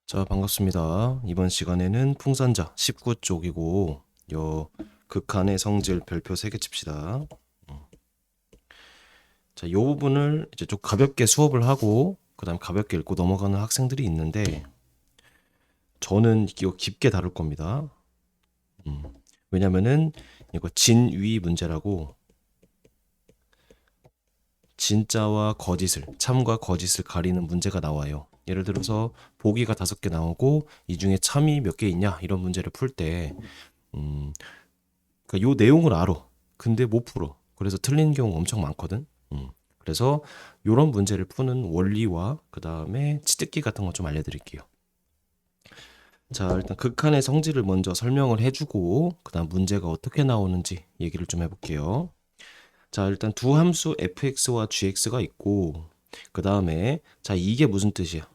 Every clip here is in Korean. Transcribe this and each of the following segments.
자, 반갑습니다. 이번 시간에는 풍산자 19쪽이고, 극한의 성질 별표 3개 칩시다. 자, 요 부분을 이제 좀 가볍게 수업을 하고, 그 다음 가볍게 읽고 넘어가는 학생들이 있는데, 저는 이거 깊게 다룰 겁니다. 왜냐면은, 이거 진위 문제라고, 진짜와 거짓을, 참과 거짓을 가리는 문제가 나와요. 예를 들어서, 보기가 5개 나오고, 이 중에 참이 몇 개 있냐? 이런 문제를 풀 때, 음, 그러니까 요 내용을 알아. 근데 못 풀어. 그래서 틀린 경우 엄청 많거든. 그래서 요런 문제를 푸는 원리와 그 다음에 치트키 같은 거 좀 알려드릴게요. 자, 일단 극한의 성질을 먼저 설명을 해주고 그 다음 문제가 어떻게 나오는지 얘기를 좀 해볼게요. 자, 일단 두 함수 fx와 gx가 있고 그 다음에 자, 이게 무슨 뜻이야?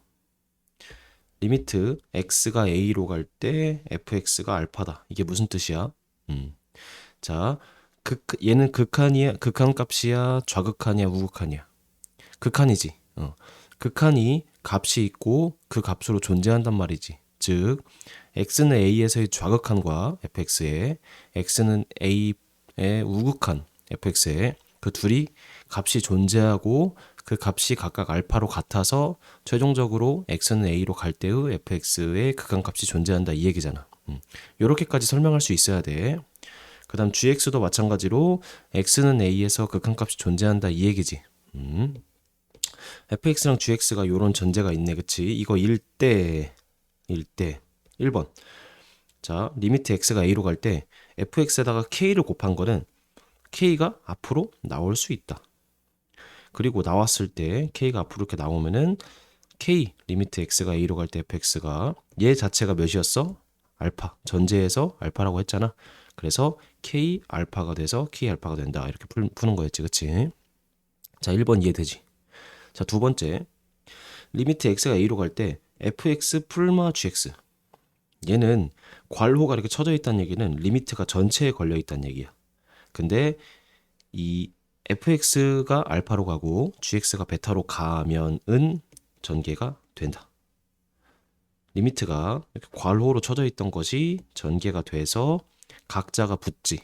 리미트 x가 a로 갈 때 fx가 알파다. 이게 무슨 뜻이야? 자, 얘는 극한이야, 극한값이야, 좌극한이야, 우극한이야? 극한이지. 극한이 값이 있고 그 값으로 존재한단 말이지. 즉, x는 a에서의 좌극한과 fx에, x는 a의 우극한 fx에 그 둘이 값이 존재하고 그 값이 각각 알파로 같아서 최종적으로 x는 a로 갈 때의 fx의 극한값이 존재한다 이 얘기잖아. 이렇게까지 설명할 수 있어야 돼. 그 다음 gx도 마찬가지로 x는 a에서 극한값이 존재한다 이 얘기지. fx랑 gx가 요런 전제가 있네. 그치? 이거 1번. 자, 리미트 x가 a로 갈 때 fx에다가 k를 곱한 거는 k가 앞으로 나올 수 있다. 그리고 나왔을 때 k가 앞으로 이렇게 나오면은 k 리미트 x가 a로 갈 때 fx가 얘 자체가 몇이었어? 알파. 전제에서 알파라고 했잖아. 그래서 k 알파가 돼서 k 알파가 된다. 이렇게 푸는 거였지. 그치? 자, 1번 이해되지? 자, 두 번째. 리미트 x가 a로 갈 때 fx 풀마 gx. 얘는 괄호가 이렇게 쳐져 있다는 얘기는 리미트가 전체에 걸려 있다는 얘기야. 근데 이 fx가 알파로 가고 gx가 베타로 가면은 전개가 된다. 리미트가 이렇게 괄호로 쳐져 있던 것이 전개가 돼서 각자가 붙지.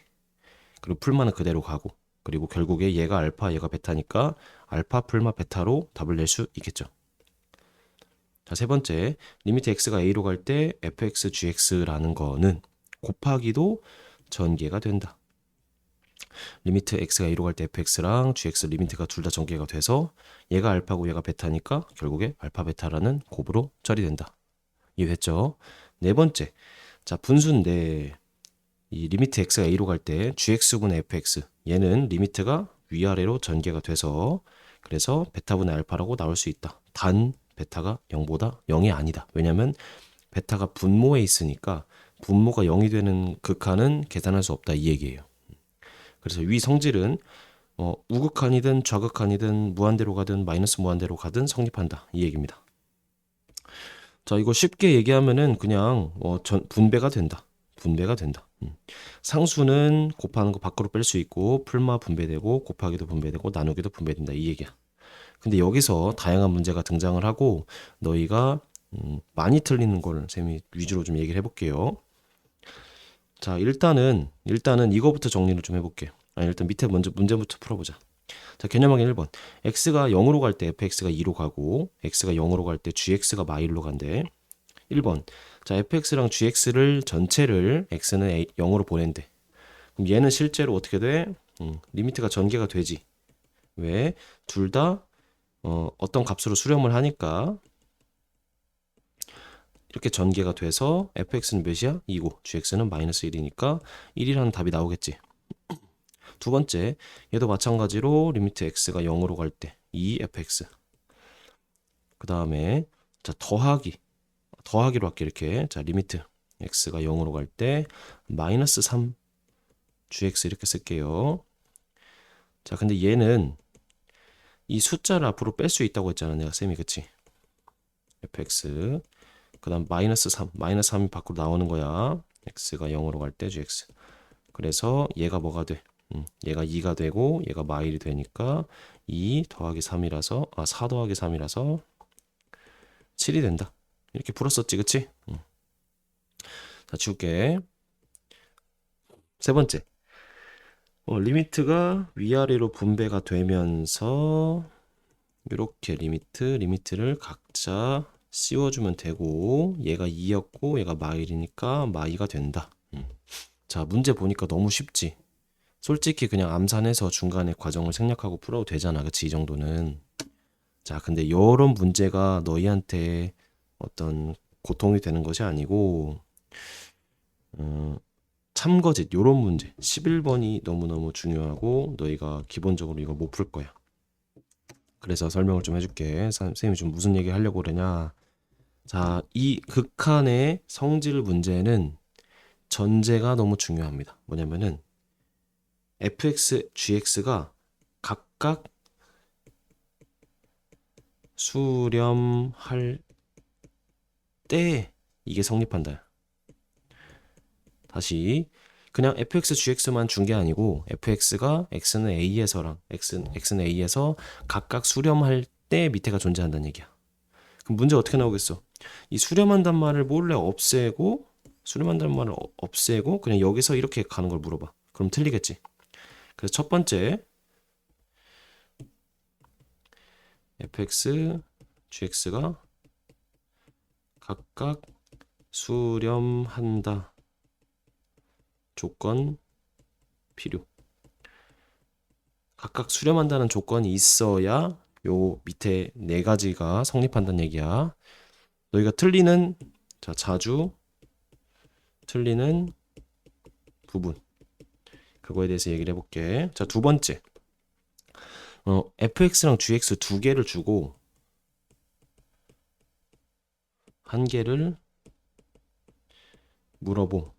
그리고 풀마는 그대로 가고. 그리고 결국에 얘가 알파, 얘가 베타니까 알파, 풀마, 베타로 답을 낼 수 있겠죠. 자, 세 번째, 리미트 x가 a로 갈 때 fx, gx라는 거는 곱하기도 전개가 된다. 리미트 x가 a로 갈 때 fx랑 gx 리미트가 둘 다 전개가 돼서 얘가 알파고 얘가 베타니까 결국에 알파, 베타라는 곱으로 처리된다. 이해됐죠? 네 번째, 자, 분수인데 이 리미트 x가 a로 갈 때 gx분의 fx 얘는 리미트가 위아래로 전개가 돼서 그래서 베타분의 알파라고 나올 수 있다. 단 베타가 0보다 0이 아니다. 왜냐면 베타가 분모에 있으니까 분모가 0이 되는 극한은 계산할 수 없다 이 얘기예요. 그래서 위 성질은 우극한이든 좌극한이든 무한대로 가든 마이너스 무한대로 가든 성립한다 이 얘기입니다. 자, 이거 쉽게 얘기하면은 그냥 분배가 된다. 분배가 된다. 상수는 곱하는 거 밖으로 뺄 수 있고 풀마 분배되고 곱하기도 분배되고 나누기도 분배된다 이 얘기야. 근데 여기서 다양한 문제가 등장을 하고 너희가 많이 틀리는 걸 쌤이 위주로 좀 얘기를 해볼게요. 자, 일단은 이거부터 정리를 좀 해볼게. 일단 밑에 먼저 문제부터 풀어보자. 자, 개념하기 1번. x가 0으로 갈 때 fx가 2로 가고 x가 0으로 갈 때 gx가 마일로 간대. 1번. 자, fx랑 gx를 전체를 x는 0으로 보낸대. 그럼 얘는 실제로 어떻게 돼? 리미트가 전개가 되지. 왜? 둘 다 어떤 값으로 수렴을 하니까 이렇게 전개가 돼서 fx는 몇이야? 2고 gx는 마이너스 1이니까 1이라는 답이 나오겠지. 두 번째, 얘도 마찬가지로 리미트 x가 0으로 갈 때 2fx. 그 다음에 자, 더하기로 할게 이렇게. 자, 리미트 x가 0으로 갈 때 마이너스 3 gx 이렇게 쓸게요. 자, 근데 얘는 이 숫자를 앞으로 뺄 수 있다고 했잖아 내가 쌤이. 그치? fx 그 다음 마이너스 3이 밖으로 나오는 거야. x가 0으로 갈 때 gx. 그래서 얘가 뭐가 돼? 얘가 2가 되고 얘가 마일이 되니까 2 더하기 3이라서 4 더하기 3이라서 7이 된다. 이렇게 풀었었지, 그치? 자, 지울게. 세 번째. 리미트가 위아래로 분배가 되면서 이렇게 리미트를 각자 씌워주면 되고, 얘가 2였고 얘가 마일이니까 마이가 된다. 자, 문제 보니까 너무 쉽지. 솔직히 그냥 암산해서 중간에 과정을 생략하고 풀어도 되잖아, 그치? 이 정도는. 자, 근데 요런 문제가 너희한테 어떤 고통이 되는 것이 아니고, 참거짓 요런 문제 11번이 너무너무 중요하고 너희가 기본적으로 이거 못 풀 거야. 그래서 설명을 좀 해줄게. 선생님이 좀 무슨 얘기 하려고 그러냐. 자, 이 극한의 성질 문제는 전제가 너무 중요합니다. 뭐냐면은 fx, gx가 각각 수렴할 때 이게 성립한다. 다시 그냥 fx, gx만 준 게 아니고 fx가 x는 a에서랑 x는 a에서 각각 수렴할 때 밑에가 존재한다는 얘기야. 그럼 문제 어떻게 나오겠어? 이 수렴한단 말을 몰래 없애고 수렴한다는 말을 없애고 그냥 여기서 이렇게 가는 걸 물어봐. 그럼 틀리겠지. 그래서 첫 번째 fx, gx가 각각 수렴한다. 조건 필요. 각각 수렴한다는 조건이 있어야 요 밑에 네 가지가 성립한다는 얘기야. 너희가 틀리는 자주 틀리는 부분 그거에 대해서 얘기를 해볼게. 자, 두 번째 fx랑 gx 두 개를 주고 한 개를 물어보.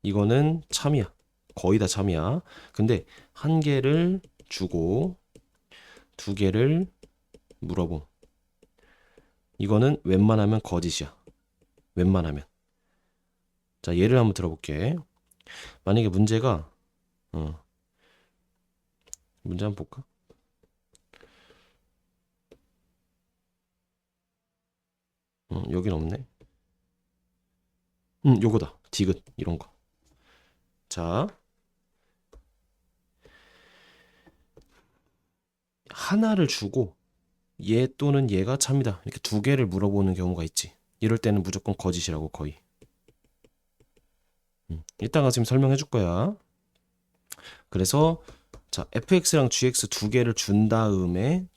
이거는 참이야. 거의 다 참이야. 근데 한 개를 주고 두 개를 물어보. 이거는 웬만하면 거짓이야. 웬만하면. 자, 예를 한번 들어볼게. 만약에 문제가 문제 한번 볼까? 여긴 없네. 요거다. 디귿 이런 거. 자, 하나를 주고 얘 또는 얘가 참이다. 이렇게 두 개를 물어보는 경우가 있지. 이럴 때는 무조건 거짓이라고 거의. 이따가 지금 설명해 줄 거야. 그래서 자, fx랑 gx 두 개를 준 다음에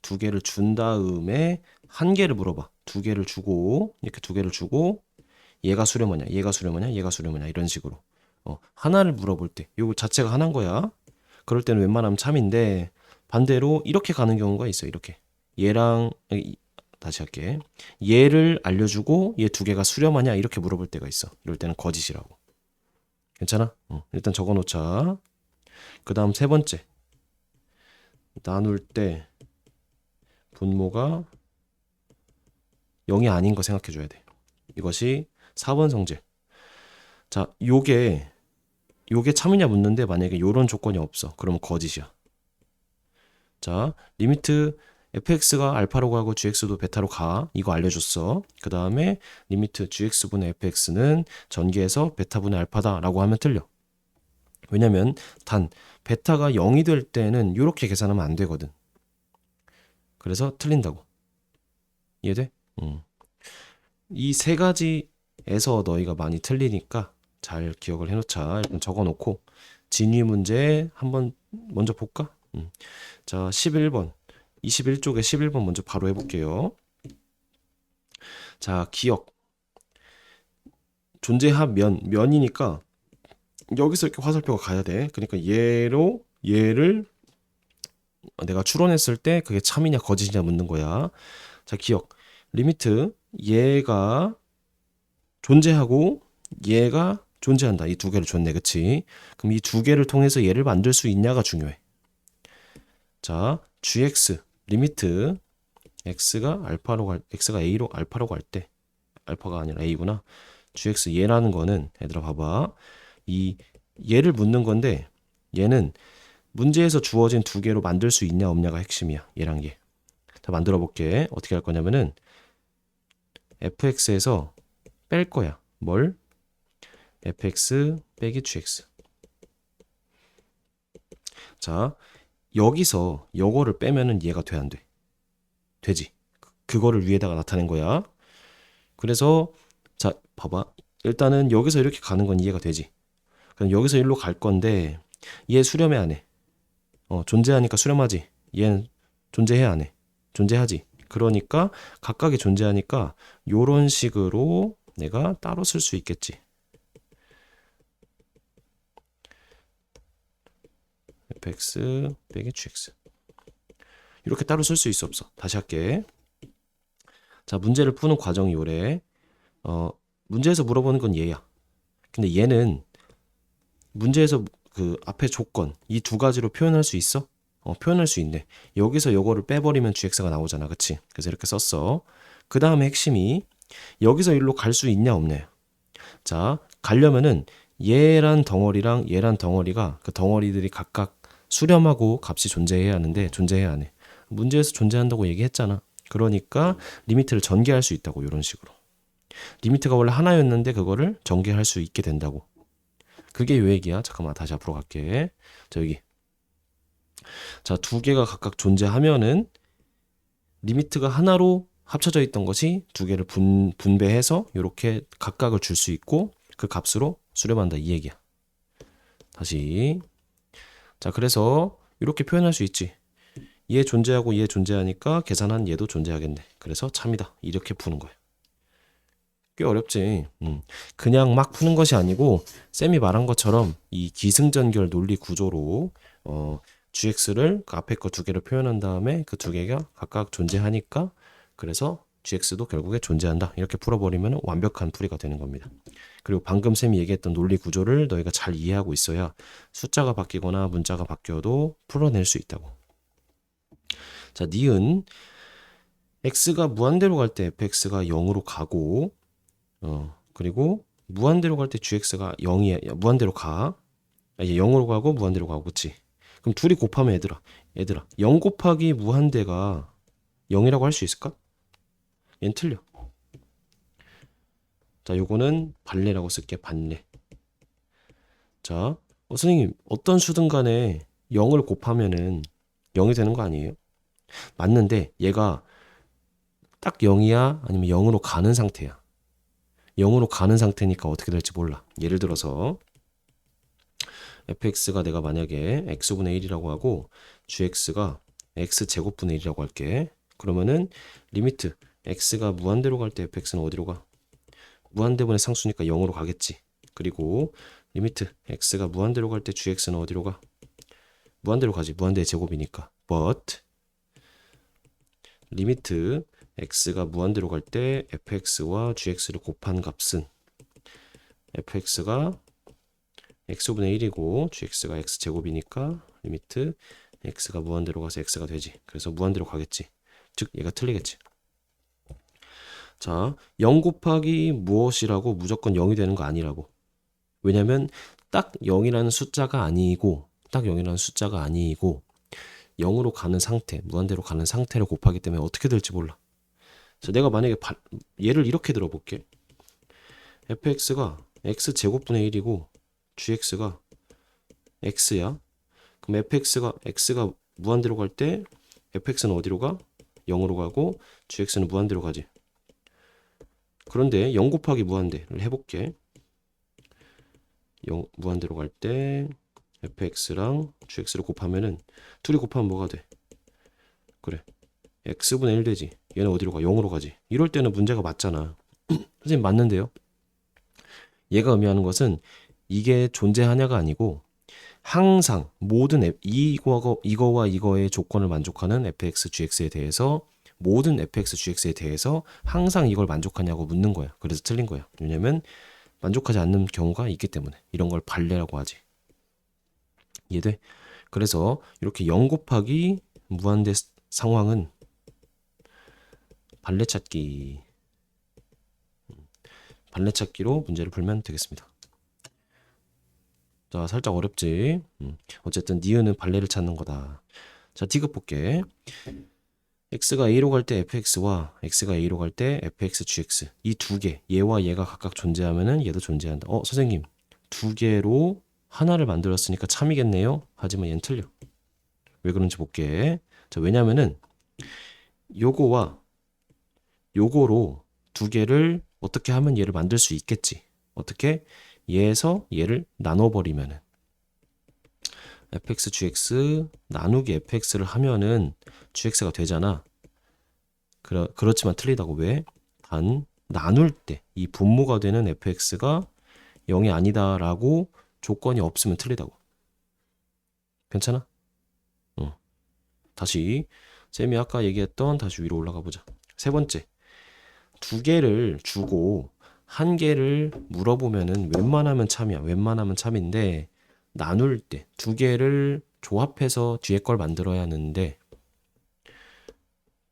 한 개를 물어봐. 두 개를 주고 이렇게 두 개를 주고 얘가 수렴하냐, 얘가 수렴하냐, 얘가 수렴하냐 이런 식으로. 하나를 물어볼 때 이거 자체가 하나인 거야. 그럴 때는 웬만하면 참인데 반대로 이렇게 가는 경우가 있어. 이렇게 얘랑 다시 할게. 얘를 알려주고 얘 두 개가 수렴하냐 이렇게 물어볼 때가 있어. 이럴 때는 거짓이라고. 괜찮아? 일단 적어놓자. 그 다음 세 번째. 나눌 때 분모가 0이 아닌 거 생각해 줘야 돼. 이것이 4번 성질. 자, 요게 참이냐 묻는데 만약에 요런 조건이 없어. 그러면 거짓이야. 자, 리미트 fx가 알파로 가고 gx도 베타로 가. 이거 알려줬어. 그 다음에 리미트 gx분의 fx는 전개해서 베타분의 알파다 라고 하면 틀려. 왜냐면 단 베타가 0이 될 때는 이렇게 계산하면 안 되거든. 그래서 틀린다고. 이해돼? 이 세 가지에서 너희가 많이 틀리니까 잘 기억을 해놓자. 일단 적어놓고 진위 문제 한번 먼저 볼까? 자, 11번 21쪽에 11번 먼저 바로 해볼게요. 자, 기억 존재합 면이니까 여기서 이렇게 화살표가 가야 돼. 그러니까 얘를 내가 추론했을 때 그게 참이냐 거짓이냐 묻는 거야. 자, 기억 리미트 얘가 존재하고 얘가 존재한다. 이 두 개를 줬네, 그치? 그럼 이 두 개를 통해서 얘를 만들 수 있냐가 중요해. 자, gx 리미트 x가 a로 알파로 갈 때 알파가 아니라 a구나. gx 얘라는 거는 얘들아 봐봐. 얘를 묻는 건데 얘는 문제에서 주어진 두 개로 만들 수 있냐 없냐가 핵심이야. 얘랑 얘. 자, 만들어 볼게. 어떻게 할 거냐면은 fx에서 뺄 거야. 뭘? fx 빼기 gx. 자, 여기서 요거를 빼면은 이해가 돼, 안 돼? 되지. 그거를 위에다가 나타낸 거야. 그래서 자, 봐봐. 일단은 여기서 이렇게 가는 건 이해가 되지. 그럼 여기서 일로 갈 건데 얘 수렴해 안 해? 존재하니까 수렴하지. 얘는 존재해 안 해? 존재하지. 그러니까 각각이 존재하니까 요런 식으로 내가 따로 쓸 수 있겠지. fx 빼기 gx. 이렇게 따로 쓸 수 있어 없어? 다시 할게. 자, 문제를 푸는 과정이 요래. 문제에서 물어보는 건 얘야. 근데 얘는 문제에서 그 앞에 조건 이 두 가지로 표현할 수 있어? 표현할 수 있네. 여기서 요거를 빼버리면 gx가 나오잖아. 그치? 그래서 이렇게 썼어. 그 다음에 핵심이 여기서 일로 갈 수 있냐 없냐. 자, 가려면은 얘란 덩어리랑 얘란 덩어리가 그 덩어리들이 각각 수렴하고 값이 존재해야 하는데 존재해야 안 해. 문제에서 존재한다고 얘기했잖아. 그러니까 리미트를 전개할 수 있다고. 이런 식으로 리미트가 원래 하나였는데 그거를 전개할 수 있게 된다고. 그게 요 얘기야. 잠깐만 다시 앞으로 갈게. 자, 여기 자, 두 개가 각각 존재하면은 리미트가 하나로 합쳐져 있던 것이 두 개를 분배해서 이렇게 각각을 줄 수 있고 그 값으로 수렴한다, 이 얘기야. 다시. 자, 그래서 이렇게 표현할 수 있지. 얘 존재하고 얘 존재하니까 계산한 얘도 존재하겠네. 그래서 참이다. 이렇게 푸는 거야. 꽤 어렵지. 그냥 막 푸는 것이 아니고 쌤이 말한 것처럼 이 기승전결 논리 구조로 gx를 그 앞에 거 두 개를 표현한 다음에 그 두 개가 각각 존재하니까 그래서 gx도 결국에 존재한다. 이렇게 풀어버리면 완벽한 풀이가 되는 겁니다. 그리고 방금 쌤이 얘기했던 논리 구조를 너희가 잘 이해하고 있어야 숫자가 바뀌거나 문자가 바뀌어도 풀어낼 수 있다고. 자, 니은 x가 무한대로 갈 때 fx가 0으로 가고 그리고 무한대로 갈 때 gx가 0이 무한대로 가. 0으로 가고 무한대로 가고. 그치? 그럼 둘이 곱하면 얘들아 0 곱하기 무한대가 0이라고 할 수 있을까? 얘는 틀려. 자, 요거는 반례라고 쓸게. 반례. 자, 선생님 어떤 수든 간에 0을 곱하면은 0이 되는 거 아니에요? 맞는데 얘가 딱 0이야? 아니면 0으로 가는 상태야? 0으로 가는 상태니까 어떻게 될지 몰라. 예를 들어서 fx가 내가 만약에 x분의 1이라고 하고 gx가 x제곱분의 1이라고 할게. 그러면은 리미트 x가 무한대로 갈 때 fx는 어디로 가? 무한대분의 상수니까 0으로 가겠지. 그리고 리미트 x가 무한대로 갈 때 gx는 어디로 가? 무한대로 가지. 무한대의 제곱이니까. but 리미트 x가 무한대로 갈 때 fx와 gx를 곱한 값은 fx가 x분의 1이고 gx가 x제곱이니까 리미트 x가 무한대로 가서 x가 되지. 그래서 무한대로 가겠지. 즉 얘가 틀리겠지. 자, 0 곱하기 무엇이라고 무조건 0이 되는 거 아니라고. 왜냐면 딱 0이라는 숫자가 아니고 0으로 가는 상태, 무한대로 가는 상태를 곱하기 때문에 어떻게 될지 몰라. 자, 내가 만약에 얘를 이렇게 들어볼게. fx가 x제곱분의 1이고 gx가 x야. 그럼 x가 무한대로 갈 때 fx는 어디로 가? 0으로 가고 gx는 무한대로 가지. 그런데 0 곱하기 무한대를 해볼게. 무한대로 갈 때 fx랑 gx를 곱하면은 둘이 곱하면 뭐가 돼? 그래, x분의 1 되지. 얘는 어디로 가? 0으로 가지. 이럴 때는 문제가 맞잖아. 선생님 맞는데요? 얘가 의미하는 것은 이게 존재하냐가 아니고 항상 모든 이거와 이거의 조건을 만족하는 fx, gx에 대해서 모든 fx, gx에 대해서 항상 이걸 만족하냐고 묻는 거야. 그래서 틀린 거야. 왜냐면 만족하지 않는 경우가 있기 때문에. 이런 걸 반례라고 하지. 이해돼? 그래서 이렇게 0 곱하기 무한대 상황은 반례 찾기로 문제를 풀면 되겠습니다. 자, 살짝 어렵지? 어쨌든 니은은 반례를 찾는 거다. 자, 디귿 볼게. x가 a로 갈 때 fx와 x가 a로 갈 때 fx, gx 이 두 개, 얘와 얘가 각각 존재하면은 얘도 존재한다. 선생님, 두 개로 하나를 만들었으니까 참이겠네요. 하지만 얘는 틀려. 왜 그런지 볼게. 자, 왜냐면은 요거와 요거로 두 개를 어떻게 하면 얘를 만들 수 있겠지. 어떻게? 얘에서 얘를 나눠버리면은 fx, gx 나누기 fx를 하면은 gx가 되잖아. 그렇지만 틀리다고. 왜? 단 나눌 때 이 분모가 되는 fx가 0이 아니다라고 조건이 없으면 틀리다고. 괜찮아? 다시 쌤이 아까 얘기했던 다시 위로 올라가 보자. 세 번째, 두 개를 주고 한 개를 물어보면은 웬만하면 참이야. 웬만하면 참인데 나눌 때 두 개를 조합해서 뒤에 걸 만들어야 하는데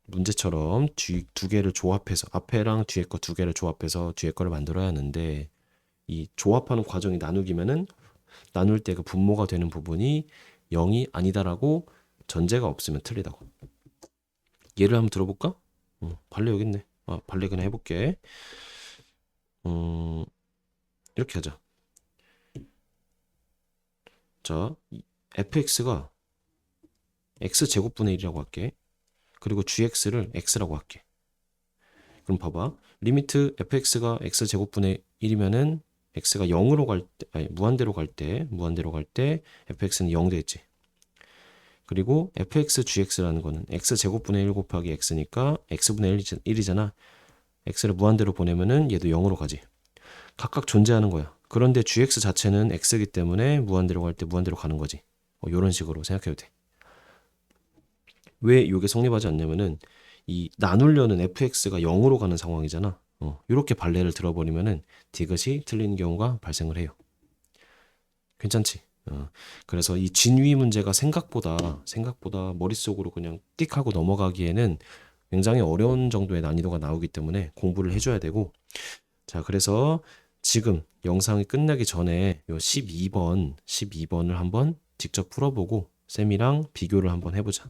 문제처럼 두 개를 조합해서 앞에랑 뒤에 거 두 개를 조합해서 뒤에 거를 만들어야 하는데 이 조합하는 과정이 나누기면은 나눌 때 그 분모가 되는 부분이 0이 아니다라고 전제가 없으면 틀리다고. 예를 한번 들어볼까? 발레 여기 있네. 발레 그냥 해볼게. 이렇게 하자. 자, fx가 x제곱분의 1이라고 할게. 그리고 gx를 x라고 할게. 그럼 봐봐. 리미트 fx가 x제곱분의 1이면은 x가 0으로 갈 때, 아니, 무한대로 갈 때 fx는 0 되겠지. 그리고 fx gx라는 거는 x제곱분의 1 곱하기 x니까 x분의 1이잖아. x를 무한대로 보내면은 얘도 0으로 가지. 각각 존재하는 거야. 그런데 gx 자체는 x이기 때문에 무한대로 갈 때 무한대로 가는 거지. 이런 식으로 생각해도 돼. 왜 이게 성립하지 않냐면은 이 나누려는 fx가 0으로 가는 상황이잖아. 이렇게 발레를 들어버리면은 디귿이 틀리는 경우가 발생을 해요. 괜찮지? 그래서 이 진위 문제가 생각보다 머릿속으로 그냥 띡 하고 넘어가기에는 굉장히 어려운 정도의 난이도가 나오기 때문에 공부를 해줘야 되고. 자, 그래서 지금 영상이 끝나기 전에 요 12번을 한번 직접 풀어보고 쌤이랑 비교를 한번 해보자.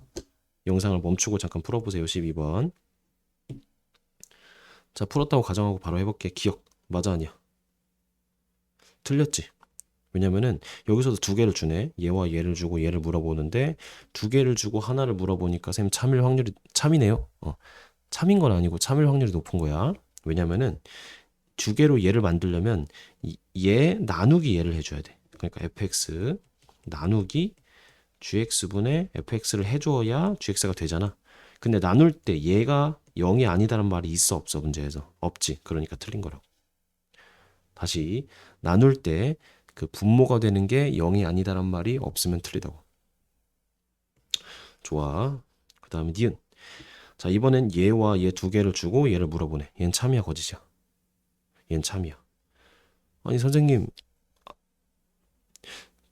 영상을 멈추고 잠깐 풀어보세요. 12번. 자, 풀었다고 가정하고 바로 해볼게. 기억. 맞아, 아니야? 틀렸지? 왜냐면은 여기서도 두 개를 주네. 얘와 얘를 주고 얘를 물어보는데 두 개를 주고 하나를 물어보니까 쌤 참일 확률이 참이네요. 참인 건 아니고 참일 확률이 높은 거야. 왜냐면은 두 개로 얘를 만들려면 얘 나누기 얘를 해줘야 돼. 그러니까 fx 나누기 gx분의 fx를 해줘야 gx가 되잖아. 근데 나눌 때 얘가 0이 아니다란 말이 있어 없어 문제에서? 없지. 그러니까 틀린 거라고. 다시 나눌 때 그 분모가 되는 게 0이 아니다란 말이 없으면 틀리다고. 좋아. 그 다음에 니은. 자, 이번엔 얘와 얘 두 개를 주고 얘를 물어보네. 얘는 참이야 거짓이야? 얘는 참이야. 아니 선생님,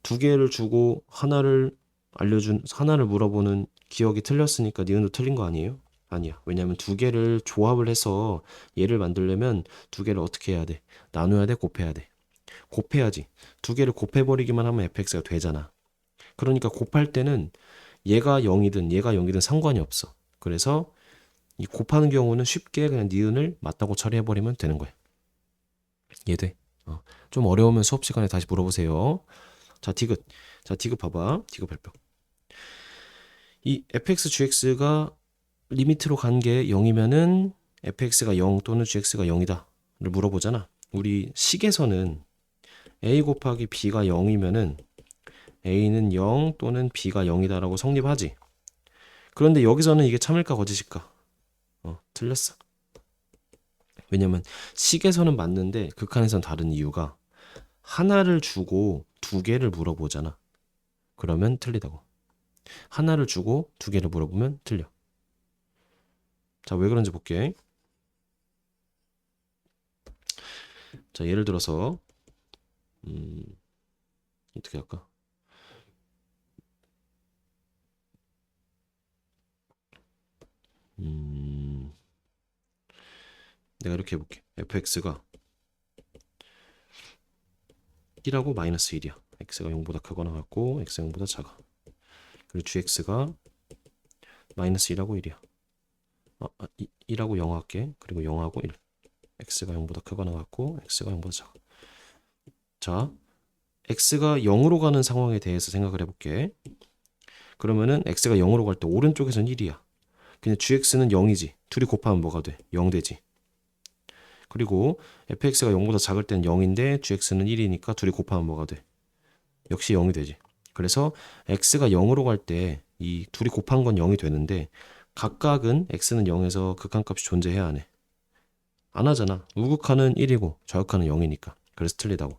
두 개를 주고 하나를 물어보는 기억이 틀렸으니까 니은도 틀린 거 아니에요? 아니야. 왜냐면 두 개를 조합을 해서 얘를 만들려면 두 개를 어떻게 해야 돼? 나눠야 돼? 곱해야 돼? 곱해야지. 두 개를 곱해버리기만 하면 fx가 되잖아. 그러니까 곱할 때는 얘가 0이든 얘가 0이든 상관이 없어. 그래서 이 곱하는 경우는 쉽게 그냥 니은을 맞다고 처리해버리면 되는 거야. 이해돼? 좀 어려우면 수업 시간에 다시 물어보세요. 자, 디귿. 자, 디귿 봐봐. 디귿 발표. 이 fx, gx가 리미트로 간 게 0이면은 fx가 0 또는 gx가 0이다를 물어보잖아. 우리 식에서는 a 곱하기 b가 0이면은 a는 0 또는 b가 0이다라고 성립하지. 그런데 여기서는 이게 참일까 거짓일까? 틀렸어. 왜냐면 식에서는 맞는데 극한에서는 다른 이유가 하나를 주고 두 개를 물어보잖아. 그러면 틀리다고. 하나를 주고 두 개를 물어보면 틀려. 자, 왜 그런지 볼게. 자, 예를 들어서 어떻게 할까? 내가 이렇게 해볼게. fx가 1하고 마이너스 1이야. x가 0보다 크거나 같고 x가 0보다 작아. 그리고 gx가 마이너스 1하고 1이야. 1하고 0 할게. 그리고 0하고 1. x가 0보다 크거나 같고 x가 0보다 작아. 자, x가 0으로 가는 상황에 대해서 생각을 해볼게. 그러면은 x가 0으로 갈 때 오른쪽에선 1이야. 근데 gx는 0이지. 둘이 곱하면 뭐가 돼? 0 되지. 그리고 fx가 0보다 작을 땐 0인데 gx는 1이니까 둘이 곱하면 뭐가 돼? 역시 0이 되지. 그래서 x가 0으로 갈 때 이 둘이 곱한 건 0이 되는데 각각은 x는 0에서 극한값이 존재해야 하네. 안 하잖아. 우극한은 1이고 좌극한은 0이니까. 그래서 틀리다고.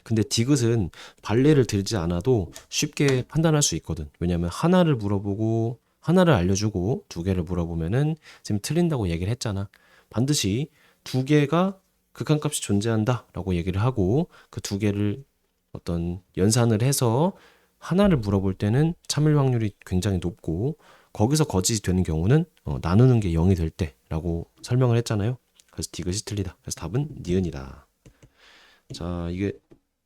근데 디귿은 발레를 들지 않아도 쉽게 판단할 수 있거든. 왜냐면 하나를 물어보고 하나를 알려주고 두 개를 물어보면은 지금 틀린다고 얘기를 했잖아. 반드시 두 개가 극한값이 존재한다라고 얘기를 하고 그 두 개를 어떤 연산을 해서 하나를 물어볼 때는 참을 확률이 굉장히 높고 거기서 거짓이 되는 경우는 나누는 게 0이 될 때라고 설명을 했잖아요. 그래서 디귿이 틀리다. 그래서 답은 니은이다. 자, 이게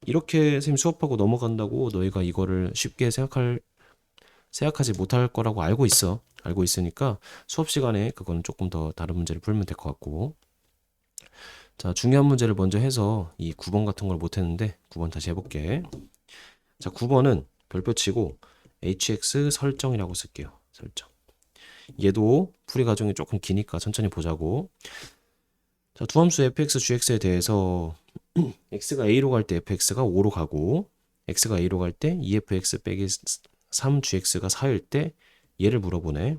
이렇게 선생님 수업하고 넘어간다고 너희가 이거를 쉽게 생각하지 못할 거라고 알고 있어. 알고 있으니까 수업 시간에 그거는 조금 더 다른 문제를 풀면 될 것 같고. 자, 중요한 문제를 먼저 해서 이 9번 같은 걸 못했는데 9번 다시 해볼게. 자, 9번은 별표 치고 hx 설정이라고 쓸게요. 설정. 얘도 풀이 과정이 조금 기니까 천천히 보자고. 자, 두 함수 fx, gx에 대해서 x가 a로 갈 때 fx가 5로 가고 x가 a로 갈 때 2fx 빼기 3gx가 4일 때 얘를 물어보네.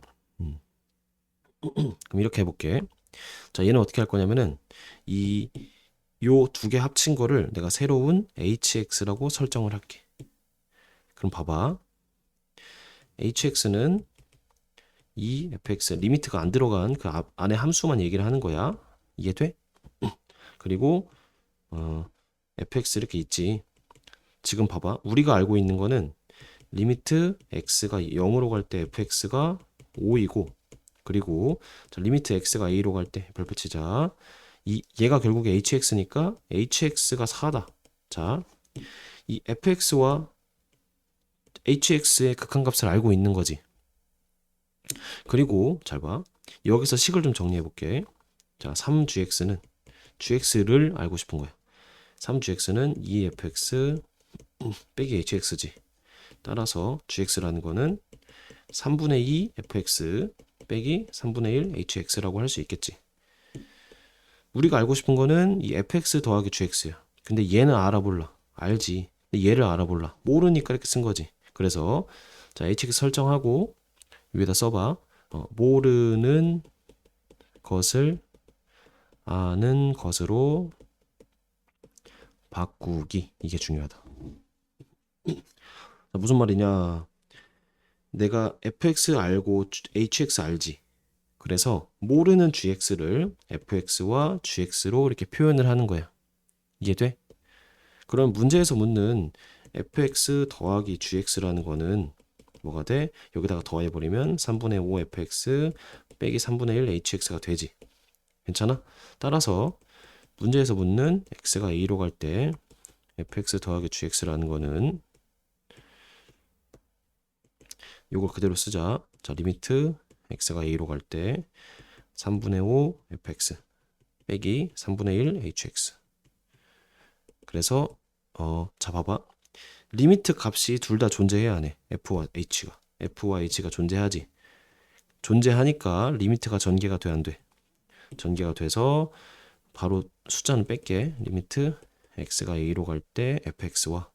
그럼 이렇게 해볼게. 자, 얘는 어떻게 할 거냐면은 요 두 개 합친 거를 내가 새로운 hx라고 설정을 할게. 그럼 봐봐. hx는 이 fx 리미트가 안 들어간 그 안에 함수만 얘기를 하는 거야. 이해돼? 그리고 fx 이렇게 있지. 지금 봐봐. 우리가 알고 있는 거는 리미트 x가 0으로 갈 때 fx가 5이고 그리고 리미트 x가 a로 갈 때 별표 치자. 얘가 결국에 hx니까 hx가 4다. 자, 이 fx와 hx의 극한값을 알고 있는 거지. 그리고 잘 봐. 여기서 식을 좀 정리해 볼게. 자, 3gx는 gx를 알고 싶은 거야. 3gx는 2fx 빼기 hx지. 따라서 gx라는 거는 3분의 2 fx 빼기 3분의 1 hx라고 할 수 있겠지. 우리가 알고 싶은 거는 이 fx 더하기 gx야. 근데 얘는 알아볼라. 알지. 근데 얘를 알아볼라. 모르니까 이렇게 쓴 거지. 그래서 자, hx 설정하고 위에다 써봐. 모르는 것을 아는 것으로 바꾸기. 이게 중요하다. 자, 무슨 말이냐. 내가 fx 알고 hx 알지. 그래서 모르는 gx를 fx와 gx로 이렇게 표현을 하는 거야. 이해돼? 그럼 문제에서 묻는 fx 더하기 gx라는 거는 뭐가 돼? 여기다가 더해버리면 3분의 5 fx 빼기 3분의 1 hx가 되지. 괜찮아? 따라서 문제에서 묻는 x가 a로 갈 때 fx 더하기 gx라는 거는 요걸 그대로 쓰자. 자, 리미트 x가 a로 갈 때 3분의 5 fx 빼기 3분의 1 hx. 그래서 자, 봐봐. 리미트 값이 둘 다 존재해야 하네. f와 h가 존재하지. 존재하니까 리미트가 전개가 돼 안 돼? 전개가 돼서 바로 숫자는 뺄게. 리미트 x가 a로 갈 때 fx와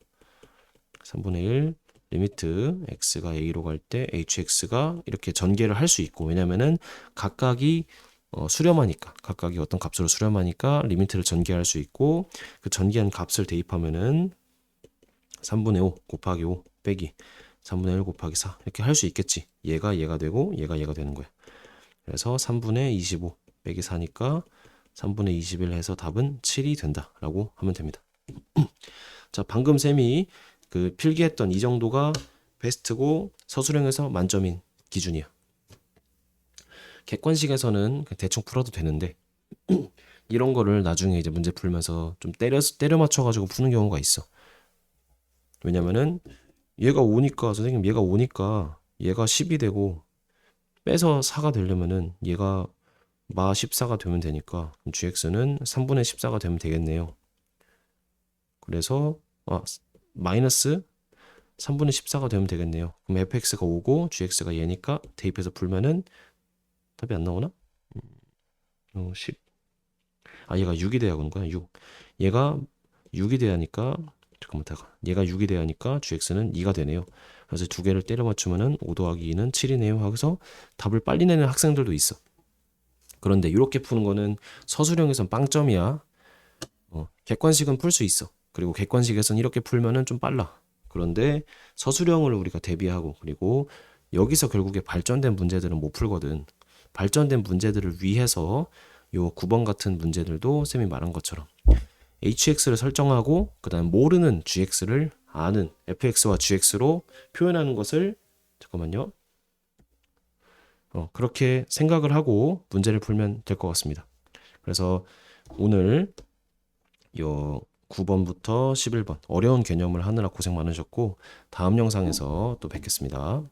3분의 1 리미트 x가 a로 갈 때 hx가 이렇게 전개를 할 수 있고, 왜냐면은 각각이 수렴하니까, 각각이 어떤 값으로 수렴하니까 리미트를 전개할 수 있고, 그 전개한 값을 대입하면은 3분의 5 곱하기 5 빼기 3분의 1 곱하기 4 이렇게 할 수 있겠지. 얘가 되고 얘가 되는 거야. 그래서 3분의 25 빼기 4니까 3분의 21 해서 답은 7이 된다라고 하면 됩니다. 자, 방금 쌤이 그 필기했던 이 정도가 베스트고 서술형에서 만점인 기준이야. 객관식에서는 대충 풀어도 되는데 이런 거를 나중에 이제 문제 풀면서 좀 때려 맞춰가지고 푸는 경우가 있어. 왜냐면은 얘가 5니까 선생님 얘가 5니까 얘가 10이 되고 빼서 4가 되려면은 얘가 마 14가 되면 되니까 gx는 3분의 14가 되면 되겠네요. 그래서 마이너스 3분의 14가 되면 되겠네요. 그럼 fx가 5고 gx가 얘니까 대입해서 풀면은 답이 안 나오나? 10. 얘가 6이 돼야 하는 거야. 6. 얘가 6이 돼야 하니까 잠깐만 얘가 6이 돼야 하니까 gx는 2가 되네요. 그래서 두 개를 때려 맞추면은 5 더하기 2는 7이네요. 하고서 답을 빨리 내는 학생들도 있어. 그런데 이렇게 푸는 거는 서술형에선 빵점이야. 객관식은 풀 수 있어. 그리고 객관식에선 이렇게 풀면은 좀 빨라. 그런데 서술형을 우리가 대비하고 그리고 여기서 결국에 발전된 문제들은 못 풀거든. 발전된 문제들을 위해서 요 9번 같은 문제들도 쌤이 말한 것처럼 hx를 설정하고 그다음 모르는 gx를 아는 fx와 gx로 표현하는 것을 잠깐만요. 그렇게 생각을 하고 문제를 풀면 될 것 같습니다. 그래서 오늘 요 9번부터 11번 어려운 개념을 하느라 고생 많으셨고 다음 영상에서 또 뵙겠습니다.